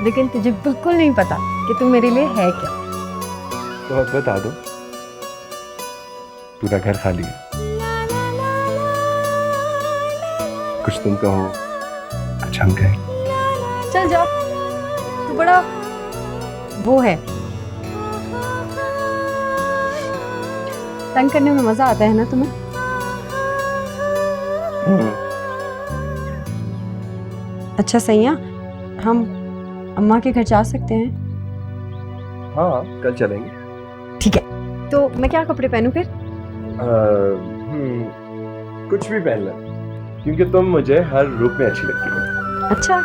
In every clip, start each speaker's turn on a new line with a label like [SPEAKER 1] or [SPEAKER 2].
[SPEAKER 1] लेकिन तुझे बिल्कुल नहीं पता कि तू मेरे लिए है क्या।
[SPEAKER 2] तो अब बता दो, पूरा घर खाली है, कुछ तुम कहो, अच्छा हम कहें।
[SPEAKER 1] चल जाओ, तू बड़ा वो है, तंग करने में मजा आता है ना तुम्हें। अच्छा सैया, हम अम्मा के घर जा सकते हैं?
[SPEAKER 2] हाँ, कल चलेंगे।
[SPEAKER 1] ठीक है, तो मैं क्या कपड़े पहनूं फिर?
[SPEAKER 2] कुछ भी पहन ले, क्योंकि तुम मुझे हर रूप में अच्छी लगती हो।
[SPEAKER 1] अच्छा।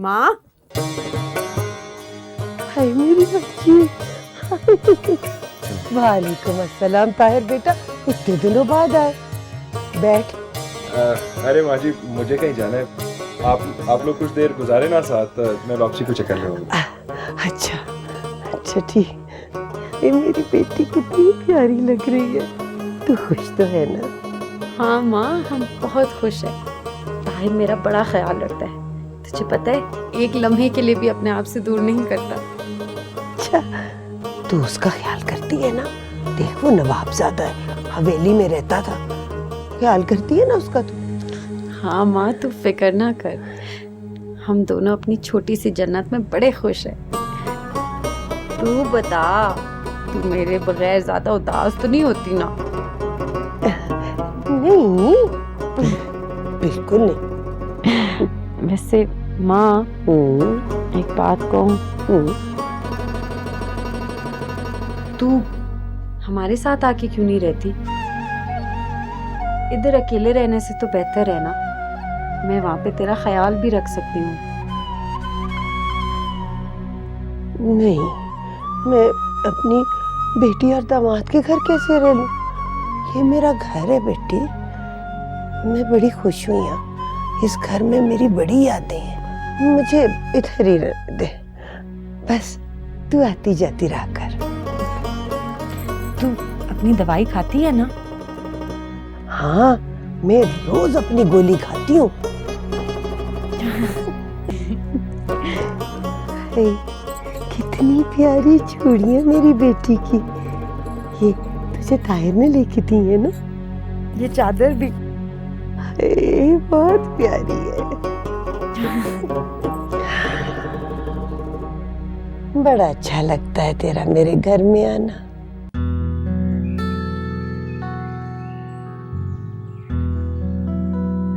[SPEAKER 1] माँ,
[SPEAKER 3] हाय मेरी बच्ची। वालेकुम अस्सलाम ताहिर बेटा, इतने दिनों बाद आए। बैठ।
[SPEAKER 2] अरे माँ जी, मुझे कहीं जाना है, आप लोग कुछ देर गुजारे ना साथ, मैं वापसी को चक्कर में हूँ।
[SPEAKER 3] अच्छा अच्छा ठीक। ये मेरी बेटी कितनी प्यारी लग रही है। तू खुश तो है ना?
[SPEAKER 1] हाँ माँ, हम बहुत खुश हैं। ताहिर मेरा बड़ा ख्याल रखता है, तुझे पता है, एक लम्हे के लिए भी अपने आप से दूर नहीं करता।
[SPEAKER 3] अच्छा, तू उसका ख्याल करती है ना? देख वो नवाबजादा है, हवेली में रहता था, ख्याल करती है ना उसका तू?
[SPEAKER 1] हाँ माँ, तू फिक्र ना कर, हम दोनों अपनी छोटी सी जन्नत में बड़े खुश हैं। तू बता, तू मेरे बगैर ज्यादा उदास तो नहीं होती ना?
[SPEAKER 3] नहीं, बिल्कुल नहीं।
[SPEAKER 1] वैसे माँ, एक बात कहूँ, तू हमारे साथ आके क्यों नहीं रहती? इधर अकेले रहने से तो बेहतर है ना, मैं वहां पे तेरा ख्याल भी रख सकती हूँ।
[SPEAKER 3] नहीं, मैं अपनी बेटी और दामाद के घर कैसे रह लूं? ये मेरा घर है बेटी, मैं बड़ी खुश हुई यहाँ। इस घर में मेरी बड़ी यादें हैं, मुझे इधर ही रहने दे। बस तू आती जाती रहा कर।
[SPEAKER 1] तू अपनी दवाई खाती है ना?
[SPEAKER 3] हाँ, मैं रोज अपनी गोली खाती हूँ। कितनी प्यारी चूड़ियां मेरी बेटी की। ये तुझे ताहिर ने लेके दी है ना? ये चादर भी बहुत प्यारी है। बड़ा अच्छा लगता है तेरा मेरे घर में आना।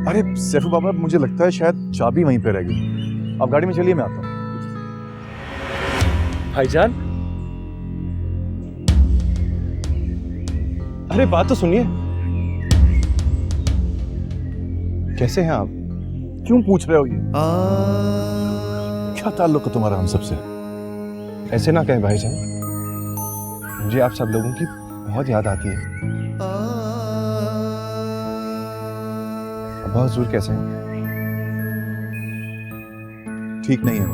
[SPEAKER 4] अरे सैफू बाबा, मुझे लगता है शायद चाबी वहीं पे रह गई। आप गाड़ी में चलिए, मैं आता हूँ।
[SPEAKER 2] भाईजान, अरे बात तो सुनिए। कैसे हैं आप?
[SPEAKER 4] क्यों पूछ रहे हो ये? क्या ताल्लुक है तुम्हारा हम सबसे?
[SPEAKER 2] ऐसे ना कहें भाईजान, मुझे आप सब लोगों की बहुत याद आती है। अब्बा हुजूर कैसे हैं?
[SPEAKER 4] ठीक नहीं हो,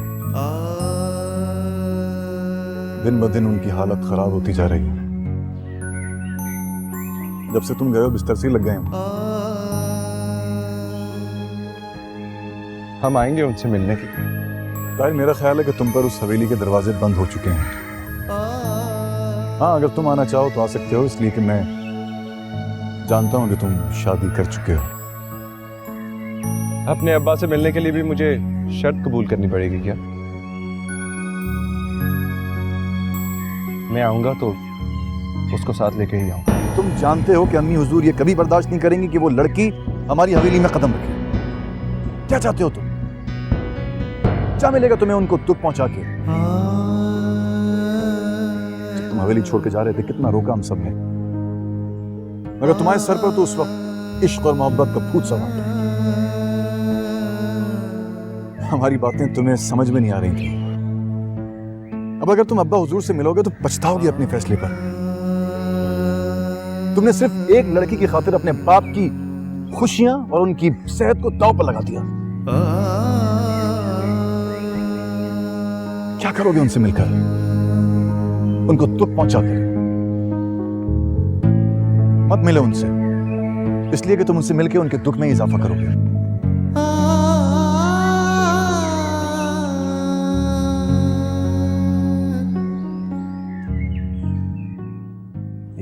[SPEAKER 4] दिन ब दिन उनकी हालत खराब होती जा रही है। जब से तुम गए हो बिस्तर से ही लग गए हो।
[SPEAKER 2] हम आएंगे उनसे मिलने के लिए।
[SPEAKER 4] ताहिर, मेरा ख्याल है कि तुम पर उस हवेली के दरवाजे बंद हो चुके हैं। हाँ, अगर तुम आना चाहो तो आ सकते हो, इसलिए कि मैं जानता हूं कि तुम शादी कर चुके हो।
[SPEAKER 2] अपने अब्बा से मिलने के लिए भी मुझे शर्त कबूल करनी पड़ेगी क्या? मैं आऊंगा तो उसको साथ लेके ही आऊंगा।
[SPEAKER 4] तुम जानते हो कि अम्मी हुजूर ये कभी बर्दाश्त नहीं करेंगी कि वो लड़की हमारी हवेली में कदम रखे। क्या चाहते हो तुम? क्या मिलेगा तुम्हें उनको दुख पहुंचा के? जब तुम हवेली छोड़ के जा रहे थे कितना रोका हम सब ने, मगर तुम्हारे सर पर तो उस वक्त इश्क और मोहब्बत का भूत सवार था। हमारी बातें तुम्हें समझ में नहीं आ रही थी। अब अगर तुम अब्बा हुजूर से मिलोगे तो पछताओगे अपने फैसले पर। तुमने सिर्फ एक लड़की की खातिर अपने बाप की खुशियां और उनकी सेहत को दांव पर लगा दिया। क्या करोगे उनसे मिलकर? उनको दुख पहुंचाते रहे। मत मिलो उनसे, इसलिए कि तुम उनसे मिलकर उनके दुख में इजाफा करोगे।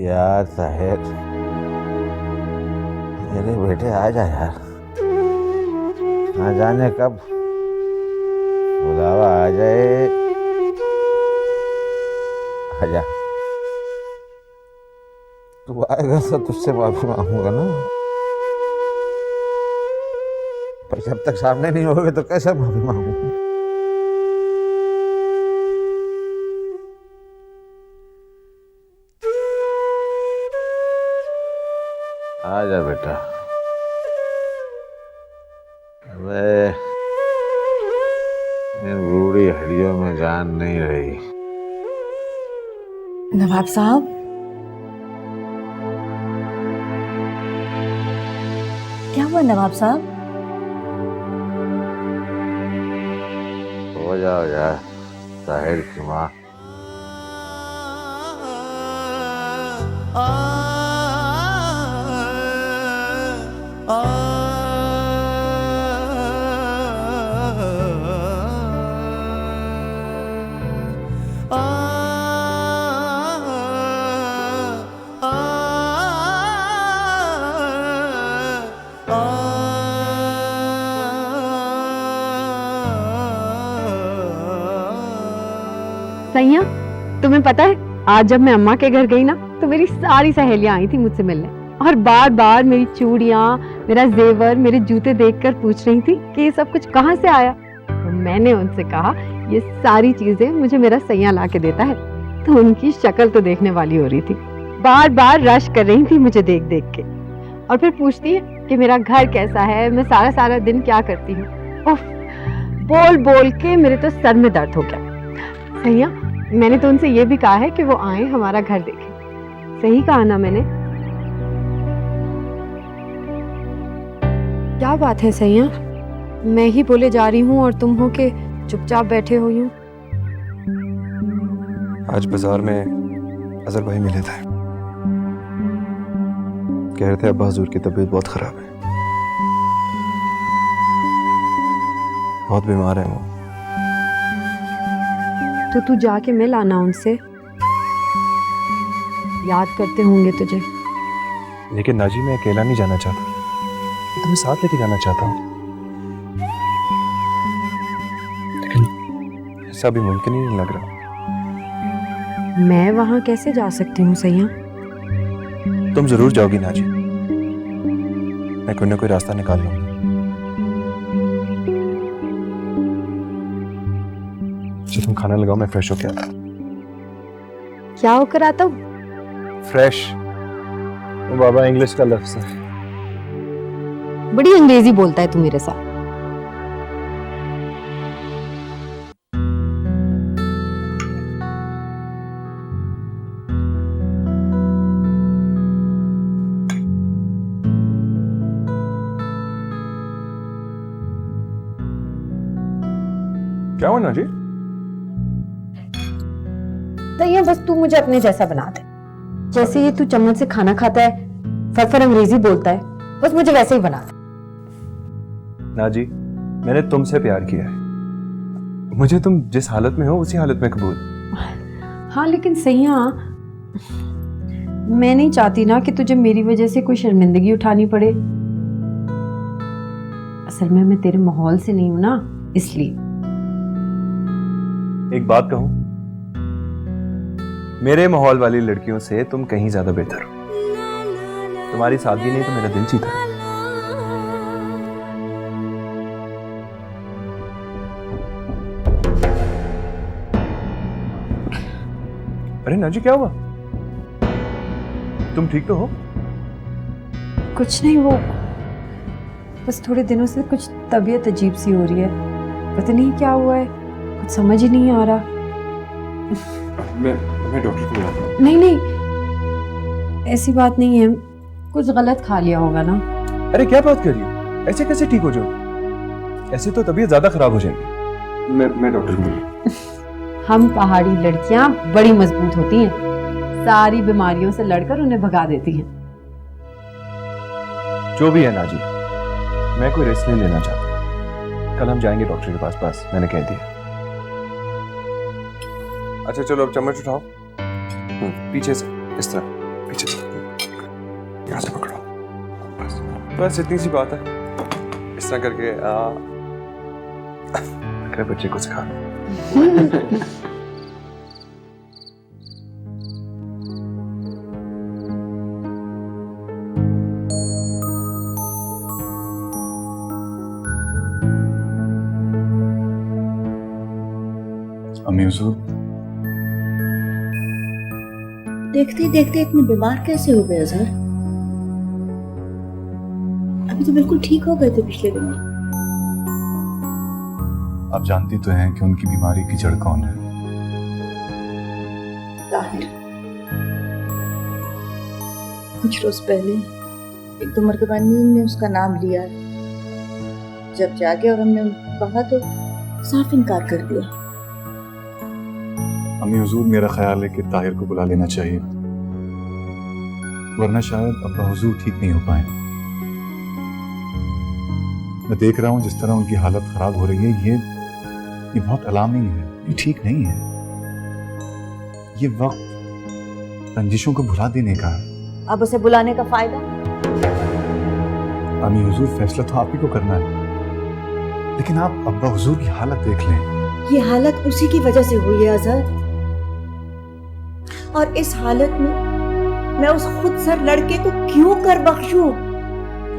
[SPEAKER 5] यार साहिर, मेरे बेटे आ जा यार, ना जाने कब बुलावा आ जाए। आजा, तू आएगा तो तुझसे माफी मांगूंगा ना, पर जब तक सामने नहीं होगे तो कैसे माफी मांगूंगा। आजा बेटा, अबे इन बूढ़ी हड्डियों में जान नहीं रही।
[SPEAKER 6] नवाब साहब, क्या हुआ नवाब साहब?
[SPEAKER 5] हो जाओ यार साहिर की माँ।
[SPEAKER 1] सैया, तुम्हें पता है आज जब मैं अम्मा के घर गई ना तो मेरी सारी सहेलियां आई थी मुझसे मिलने और बार बार मेरी चूड़ियां, मेरा जेवर, मेरे जूते देखकर पूछ रही थी कि ये सब कुछ कहाँ से आया। तो मैंने उनसे कहा ये सारी चीजें मुझे मेरा सैया ला के देता है। तो उनकी शक्ल तो देखने वाली हो रही थी, बार बार रश कर रही थी मुझे देख देख के और फिर पूछती है कि मेरा घर कैसा है, मैं सारा सारा दिन क्या करती हूँ। उफ, बोल बोल के मेरे तो सर में दर्द हो गया। सैया, मैंने तो उनसे ये भी कहा है कि वो आए हमारा घर देखें। सही कहा ना मैंने? क्या बात है सैया, मैं ही बोले जा रही हूँ और तुम हो के चुपचाप बैठे हो यूं?
[SPEAKER 2] आज बाजार में अजहर भाई मिले थे, कह रहे थे अब्बा हुजूर की तबीयत बहुत खराब है, बहुत बीमार है वो।
[SPEAKER 1] तो तू जाके मिल आना उनसे, याद करते होंगे तुझे।
[SPEAKER 2] लेकिन नाजी, मैं अकेला नहीं जाना चाहता, तुम्हें साथ लेके जाना चाहता हूँ, लेकिन ऐसा भी मुमकिन ही नहीं लग रहा।
[SPEAKER 1] मैं वहां कैसे जा सकती हूँ सैया?
[SPEAKER 2] तुम जरूर जाओगी नाजी, मैं कोई ना कोई रास्ता निकाल लूंगा। तो तुम खाना लगाओ, मैं फ्रेश होके आता हूँ।
[SPEAKER 1] क्या होकर आता हूँ?
[SPEAKER 2] फ्रेश। वो बाबा इंग्लिश का लफ्ज है।
[SPEAKER 1] बड़ी अंग्रेजी बोलता है तू मेरे साथ।
[SPEAKER 2] क्या हुआ नाजी?
[SPEAKER 1] सैया, बस तू मुझे अपने जैसा बना दे। जैसे ये तू चम्मच से खाना खाता है, फरफर अंग्रेजी बोलता है, बस मुझे वैसे ही बना दे।
[SPEAKER 2] नाजी, मैंने तुमसे प्यार किया है, मुझे तुम जिस हालत में हो उसी हालत में कबूल।
[SPEAKER 1] हाँ, लेकिन सैया मैं नहीं चाहती ना कि तुझे मेरी वजह से कोई शर्मिंदगी उठानी पड़े। असल में मैं तेरे माहौल से नहीं हूं ना, इसलिए।
[SPEAKER 2] एक बात कहूं, मेरे माहौल वाली लड़कियों से तुम कहीं ज्यादा बेहतर हो। तुम्हारी सादगी नहीं तो मेरा दिल जीता है। अरे नाजी, क्या हुआ? तुम ठीक तो हो?
[SPEAKER 1] कुछ नहीं, वो बस थोड़े दिनों से कुछ तबीयत अजीब सी हो रही है, पता नहीं क्या हुआ है, कुछ समझ ही नहीं आ रहा।
[SPEAKER 2] मैं डॉक्टर को बुलाता हूं।
[SPEAKER 1] नहीं नहीं, ऐसी बात नहीं है, कुछ गलत खा लिया होगा ना।
[SPEAKER 2] अरे क्या बात कर रही हो? ऐसे कैसे ठीक हो जाओ? ऐसे तो तबीयत ज्यादा खराब हो जाएगी। मैं डॉक्टर को बुलाता हूं।
[SPEAKER 1] हम पहाड़ी लड़कियां बड़ी मजबूत होती हैं, सारी बीमारियों से लड़कर उन्हें भगा देती हैं।
[SPEAKER 2] जो भी है नाजी, मैं कोई रिस्क नहीं लेना चाहता। कल हम जाएंगे डॉक्टर के पास, बस मैंने कह दिया। अच्छा चलो अब चम्मच उठाओ। पीछे से, इस तरह पीछे से, यहाँ से पकड़ो। बस बस इतनी सी बात है। इस तरह करके अगर बच्चे को सिखा
[SPEAKER 4] अम्मी हुजूर,
[SPEAKER 6] देखते देखते इतने बीमार कैसे हो गए अजहर? अभी तो बिल्कुल ठीक हो गए थे पिछले दिनों।
[SPEAKER 4] आप जानती तो हैं कि उनकी बीमारी की जड़ कौन है।
[SPEAKER 6] ताहिर, कुछ रोज पहले एक दो मरतबा नींद में उसका नाम लिया। जब जागे और हमने उनको कहा तो साफ इनकार कर दिया।
[SPEAKER 4] अम्मी हुजूर, मेरा ख्याल है कि ताहिर को बुला लेना चाहिए, वरना शायद अब्बा हुजूर ठीक नहीं हो पाए। मैं देख रहा हूं जिस तरह उनकी हालत खराब हो रही है, ये बहुत अलार्मिंग है, ये ठीक नहीं है। ये वक्त रंजिशों को भुला देने का है।
[SPEAKER 6] अब उसे बुलाने का फायदा?
[SPEAKER 4] अम्मी हुजूर, फैसला तो आप ही को करना है, लेकिन आप अब्बा हुजूर की हालत देख लें।
[SPEAKER 6] ये हालत उसी की वजह से हुई है अजहर, और इस हालत में मैं उस खुद सर लड़के को क्यों कर बख्शूं?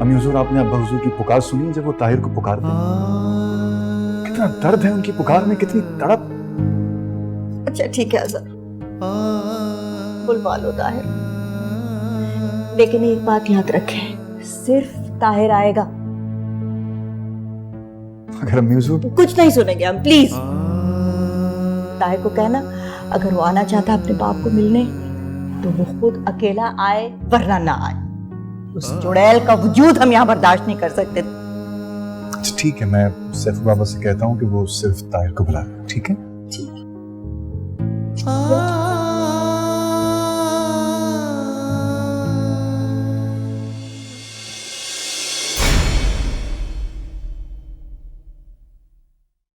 [SPEAKER 4] अम्मी हुजूर, आपने अब्बा हुजूर की पुकार सुनी है जब वो ताहिर को पुकारते हैं? कितना दर्द है उनकी पुकार में, कितनी तड़प।
[SPEAKER 6] अच्छा ठीक है अजहर, बुलवा लो ताहिर, लेकिन एक बात याद रखें, सिर्फ ताहिर आएगा।
[SPEAKER 4] अगर अम्मी हुजूर
[SPEAKER 6] कुछ नहीं सुनेंगे हम, प्लीज। ताहिर को कहना अगर वो आना चाहता अपने बाप को मिलने तो वो खुद अकेला आए, वरना ना आए। उस चुड़ैल का वजूद हम यहाँ बर्दाश्त नहीं कर सकते।
[SPEAKER 4] अच्छा ठीक है, मैं सैफू बाबा से कहता हूँ कि वो सिर्फ ताहिर को बुला ले, ठीक है?